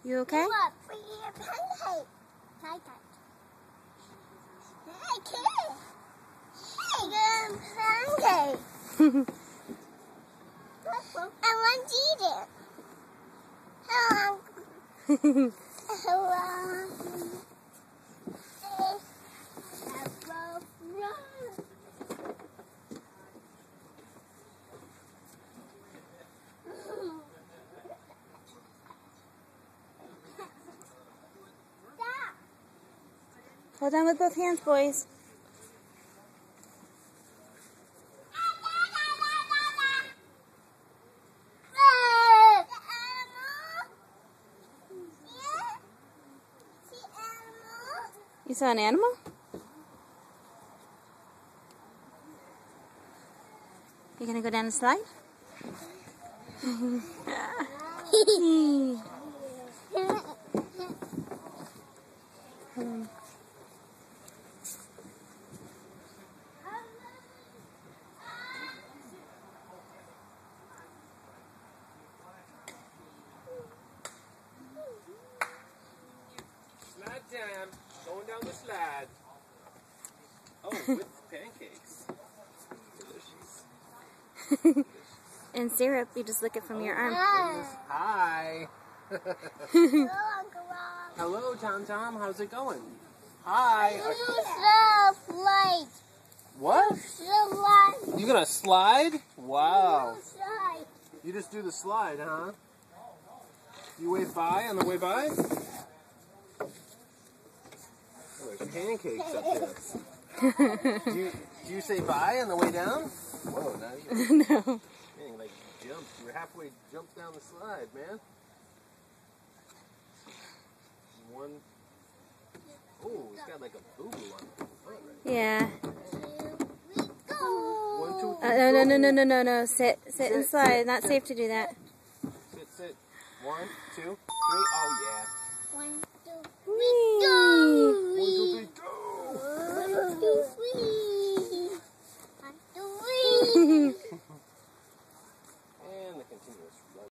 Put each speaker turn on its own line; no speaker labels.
You okay?
Look, for your pancake. Pancake. Pancake. I want to eat it.
Hold on with both hands, boys. You saw an animal? You gonna go down the slide?
Slide time. Going down the slide. Oh, with pancakes. Delicious.
And syrup, you just lick it from your arm.
Hi.
Hello, Uncle Rob.
Hello, Tom Tom. How's it going? Hi.
Slide.
What?
Slide.
You gonna slide? Wow.
Slide.
You just do the slide, huh? You wave bye on the way by? Oh, there's pancakes up there. Do you say bye on the way down? Whoa, not even.
No.
Man, like jumped. You're halfway jumped down the slide, man. One. Oh, it's got like a boo-boo on it. Right.
Yeah.
Go.
1, 2, 3,
No. Sit and slide. Not safe to do that.
Sit. 1, 2, 3. Oh, yeah.
1, 2, 3,
Whee!
go.
1, 2, 3, go!
1, 2, 3.